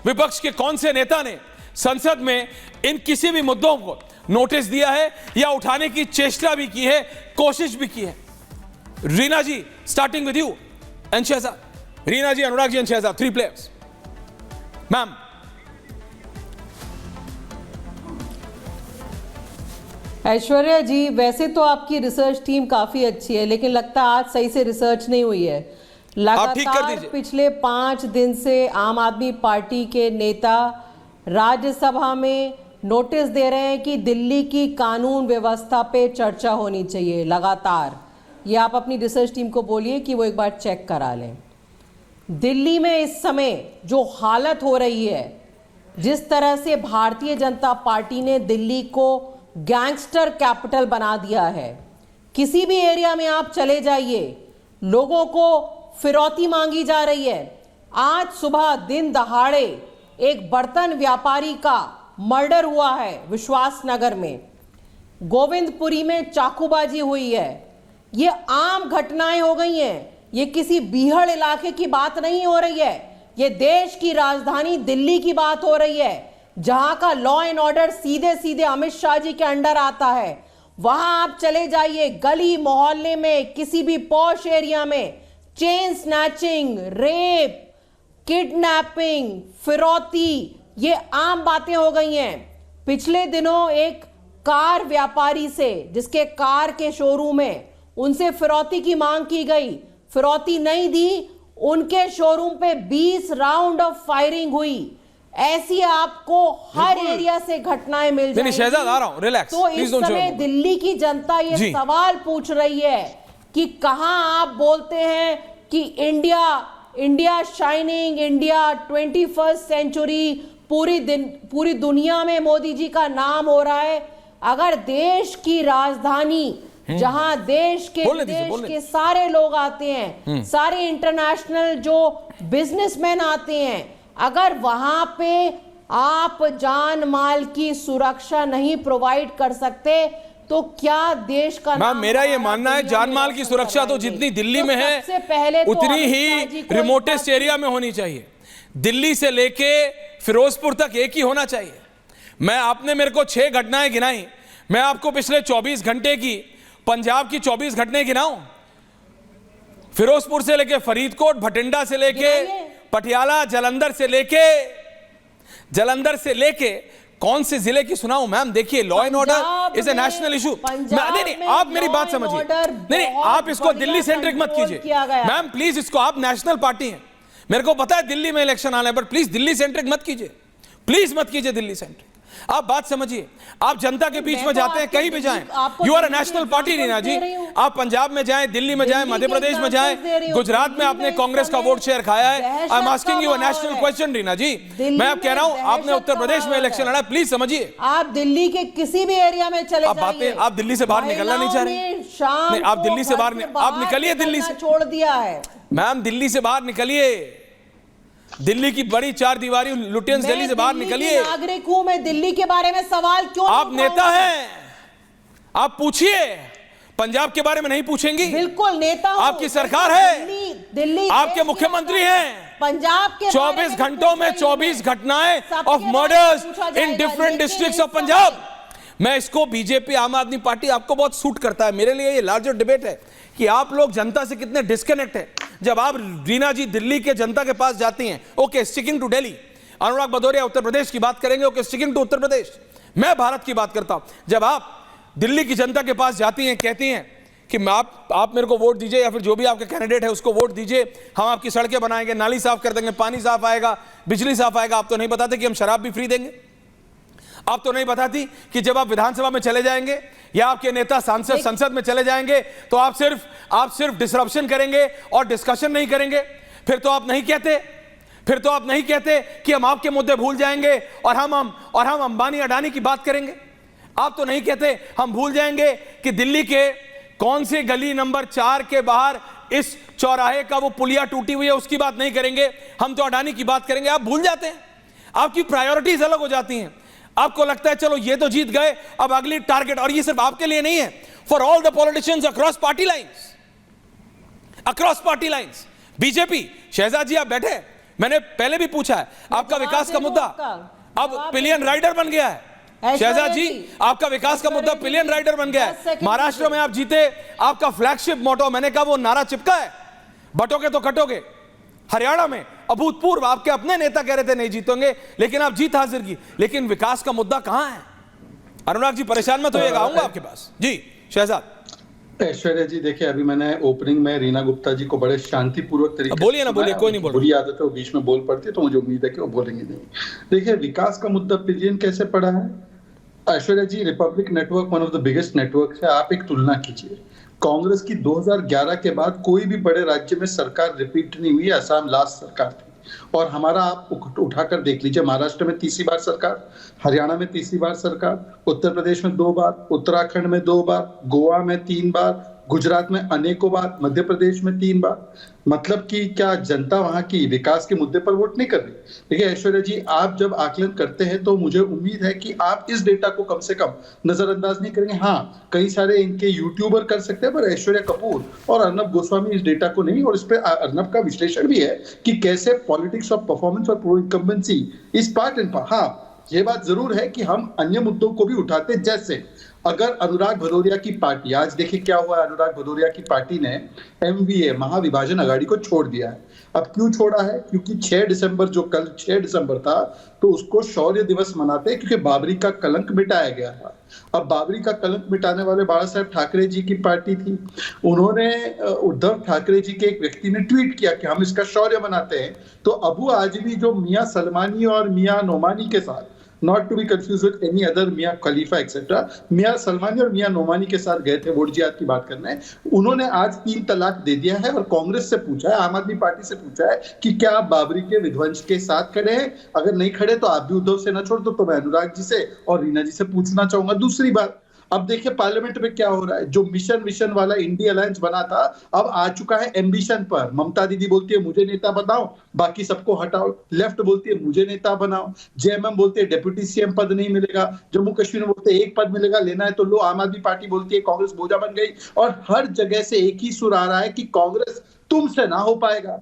विपक्ष के कौन से नेता ने संसद में इन किसी भी मुद्दों को नोटिस दिया है या उठाने की चेष्टा भी की है, कोशिश भी की है? Reena ji, starting with you and Shehzad. Reena ji, Anurag ji and Shehzad, 3 players. Ma'am. Aishwarya ji, वैसे तो आपकी रिसर्च टीम काफी अच्छी है, लेकिन लगता है आज सही से रिसर्च नहीं हुई है। लगातार पिछले 5 दिन से आम आदमी पार्टी के नेता राज्यसभा में नोटिस दे रहे हैं कि दिल्ली की कानून व्यवस्था पे चर्चा होनी चाहिए लगातार। ये आप अपनी रिसर्च टीम को बोलिए कि वो एक बार चेक करा लें। दिल्ली में इस समय जो हालत हो रही है, जिस तरह से भारतीय जनता पार्टी ने दिल्ली को गैंगस्टर कैपिटल बना दिया है, किसी भी एरिया में आप चले जाइए, लोगों को फिरौती मांगी जा रही है। आज सुबह दिन दहाड़े एक बर्तन व्यापारी का मर्डर हुआ है विश्वास नगर में, गोविंदपुरी में चाकूबाजी हुई है। ये आम घटनाएं हो गई हैं, ये किसी बीहड़ इलाके की बात नहीं हो रही है, ये देश की राजधानी दिल्ली की बात हो रही है, जहां का लॉ एंड ऑर्डर सीधे सीधे अमित शाह जी के अंडर आता है। वहां आप चले जाइए, गली मोहल्ले में, किसी भी पॉश एरिया में चेन स्नैचिंग, रेप, किडनैपिंग, फिरौती, ये आम बातें हो गई हैं। पिछले दिनों एक कार व्यापारी से, जिसके कार के शोरूम है, उनसे फिरौती की मांग की गई, फिरौती नहीं दी, उनके शोरूम पे 20 राउंड ऑफ फायरिंग हुई। ऐसी आपको हर एरिया से घटनाएं मिल जाएंगी। शहजाद, आ रहा हूं, रिलैक्स। तो इस समय दिल्ली की जनता ये सवाल पूछ रही है कि कहां आप बोलते हैं कि India shining, India 21st century, पूरी दुनिया में मोदी जी का नाम हो रहा है। अगर देश की राजधानी, जहां देश के सारे लोग आते हैं, सारे इंटरनेशनल जो बिजनेसमैन आते हैं, अगर वहां पे आप जान माल की सुरक्षा नहीं प्रोवाइड कर सकते, तो क्या देश का नाम? मेरा ये मानना है, जान माल की सुरक्षा तो जितनी दिल्ली में है, सबसे पहले उतनी ही रिमोटेस्ट एरिया में होनी चाहिए। दिल्ली से लेके फिरोजपुर तक एक ही होना चाहिए। आपने मेरे को 6 घटनाएं गिनाई, मैं आपको पिछले 24 घंटे की पंजाब की 24 घटनाएं गिनाऊं? फिरोजपुर से लेके फरीदकोट, भटिंडा से लेके पटियाला, जलंधर से लेके कौन से जिले की सुनाऊं? मैम देखिए, law and order is a national issue. नहीं, आप मेरी बात समझिए। नहीं, आप इसको दिल्ली सेंट्रिक मत कीजिए मैम, प्लीज। इसको आप नेशनल पार्टी हैं, मेरे को पता है दिल्ली में इलेक्शन आने पर, प्लीज दिल्ली सेंट्रिक मत कीजिए, प्लीज मत कीजिए दिल्ली सेंट्रिक। आप बात समझिए, आप जनता के बीच में जाते हैं, कहीं भी जाएं, you are a national party. Reena ji, आप पंजाब में जाएं, दिल्ली में जाएं, मध्य प्रदेश में जाएं, गुजरात में आपने कांग्रेस का वोट शेयर खाया है। I am asking you a national question Reena ji. मैं आप कह रहा हूं, आपने उत्तर प्रदेश में इलेक्शन लड़ा, प्लीज समझिए। आप दिल्ली के किसी भी एरिया में चले जाइए, आप दिल्ली से बाहर निकलना नहीं चाह रहे, आप दिल्ली से बाहर, आप निकलिए दिल्ली से, छोड़ दिया है मैम, दिल्ली से बाहर निकलिए। दिल्ली की बड़ी 4 दीवारी लुटियंस, दिल्ली से बाहर निकलिए। नागरिक हूं मैं, दिल्ली के बारे में सवाल क्यों? आप नेता हैं, आप पूछिए। पंजाब के बारे में नहीं पूछेंगी? बिल्कुल नेता हूं। आपकी सरकार है, दिल्ली आपके मुख्यमंत्री हैं। पंजाब के 24 घंटों में 24 घटनाएं of murders in different districts of Punjab. मैं इसको बीजेपी, आम आदमी पार्टी आपको बहुत सूट करता है। मेरे लिए ये लार्जर डिबेट है कि आप लोग जनता से कितने डिस्कनेक्ट है। जब आप रीना जी दिल्ली के जनता के पास जाती हैं, ओके स्टिकिंग टू दिल्ली, अनुराग भदौरिया उत्तर प्रदेश की बात करेंगे, okay sticking to Uttar Pradesh, मैं भारत की बात करता हूं। जब आप दिल्ली की जनता के पास जाती हैं, कहती हैं कि आप मेरे को वोट दीजिए, या फिर जो भी आपके कैंडिडेट है उसको वोट दीजिए, हम आपकी सड़कें बनाएंगे, नाली साफ कर देंगे, पानी साफ आएगा, बिजली साफ आएगा, आप तो नहीं बताते कि हम शराब भी फ्री देंगे। आप तो नहीं बताती कि जब आप विधानसभा में चले जाएंगे या आपके नेता सांसद संसद में चले जाएंगे तो आप सिर्फ डिसरप्शन करेंगे और डिस्कशन नहीं करेंगे। फिर तो आप नहीं कहते कि हम आपके मुद्दे भूल जाएंगे और हम अंबानी अडानी की बात करेंगे। आप तो नहीं कहते हम भूल जाएंगे कि दिल्ली के कौन सी गली नंबर 4 के बाहर इस चौराहे का वो पुलिया टूटी हुई है, उसकी बात नहीं करेंगे, हम तो अडानी की बात करेंगे। आप भूल जाते हैं, आपकी प्रायोरिटीज अलग हो जाती हैं। आपको लगता है चलो ये तो जीत गए, अब अगली टारगेट, और ये सिर्फ आपके लिए नहीं है, for all the politicians across party lines. BJP, Shehzad ji आप बैठे, मैंने पहले भी पूछा है, आपका विकास का मुद्दा अब पिलियन राइडर बन गया है। शहजाद जी, आपका विकास का मुद्दा पिलियन राइडर बन गया है। महाराष्ट्र में आप जीते, आपका फ्लैगशिप मोटो, मैंने कहा वो नारा चिपका है, बटोगे तो कटोगे। हरियाणा में अभूतपूर्व, आपके अपने नेता कह रहे थे नहीं जीतेंगे, लेकिन आप जीत हासिल की। लेकिन विकास का मुद्दा कहां है? अनुराग जी परेशान मत होइएगा, आऊंगा आपके पास। जी शहजाद। ऐश्वर्या जी देखिए, अभी मैंने ओपनिंग में रीना गुप्ता जी को बड़े शांतिपूर्वक तरीके से बोलिए ना, बोलिए, कोई नहीं बोल रहा। बुरी आदत है, वो बीच में बोल पड़ती है, तो मुझे उम्मीद है कि वो बोलेंगे नहीं। देखिए, विकास का मुद्दा पिलियन कैसे पड़ा है? Aishwarya ji, Republic network one of the biggest network है। आप एक तुलना कीजिए, कांग्रेस की 2011 के बाद कोई भी बड़े राज्य में सरकार रिपीट नहीं हुई। असम लास्ट सरकार थी, और हमारा आप उठाकर देख लीजिए, महाराष्ट्र में तीसरी बार सरकार, हरियाणा में तीसरी बार सरकार, उत्तर प्रदेश में 2 बार, उत्तराखंड में 2 बार, गोवा में 3 बार, गुजरात में अनेकों बार, मध्य प्रदेश में 3 बार। मतलब कि क्या जनता वहां की विकास के मुद्दे पर वोट नहीं कर रही? देखिए ऐश्वर्या जी, आप जब आकलन करते हैं तो मुझे उम्मीद है कि आप इस डेटा को कम से कम नजरअंदाज नहीं करेंगे। हाँ, कई सारे इनके यूट्यूबर कर सकते हैं, पर ऐश्वर्या कपूर और अर्नब गोस्वामी इस डेटा को नहीं। और इस पे अर्नब का विश्लेषण भी है कि कैसे पॉलिटिक्स ऑफ परफॉर्मेंस और प्रो इनकम्बेंसी इस पार्ट एंड पार्ट। हाँ, ये बात जरूर है कि हम अन्य मुद्दों को भी उठाते, जैसे अगर अनुराग भदौरिया की पार्टी, आज देखिए क्या हुआ, अनुराग भदौरिया की पार्टी ने एमवीए महाविभाजन अघाड़ी को छोड़ दिया है। अब क्यों छोड़ा है? क्योंकि 6 दिसंबर, जो कल 6 दिसंबर था, तो उसको शौर्य दिवस मनाते हैं, क्योंकि बाबरी का कलंक मिटाया गया था। अब बाबरी का कलंक मिटाने वाले बाला साहेब ठाकरे जी की पार्टी थी। उन्होंने, उद्धव ठाकरे जी के एक व्यक्ति ने ट्वीट किया कि हम इसका शौर्य मनाते हैं। तो अबू आजमी जो मियां सलमानी और मियां नोमानी के साथ, not to be confuse with any other Mia Khalifa etcetera, मियां सलमानी और मियां नोमानी के साथ गए थे वोट जिहाद की बात करने। उन्होंने आज 3 तलाक दे दिया है और कांग्रेस से पूछा है, आम आदमी पार्टी से पूछा है कि क्या आप बाबरी के विध्वंस के साथ खड़े हैं? अगर नहीं खड़े तो आप भी उद्धव से न छोड़ दो। तो मैं अनुराग जी से और रीना जी से पूछना चाहूंगा दूसरी बात। अब देखिए पार्लियामेंट में क्या हो रहा है, जो मिशन वाला इंडिया अलायंस बना था, अब आ चुका है एम्बिशन पर। ममता दीदी बोलती है मुझे नेता बनाओ, बाकी सबको हटाओ। लेफ्ट बोलती है मुझे नेता बनाओ। जेएमएम बोलती है डिप्टी सीएम पद नहीं मिलेगा। जम्मू कश्मीर में बोलते हैं एक पद मिलेगा, लेना है तो लो। आम आदमी पार्टी बोलती है कांग्रेस बोझा बन गई। और हर जगह से एक ही सुर आ रहा है कि कांग्रेस तुमसे ना हो पाएगा।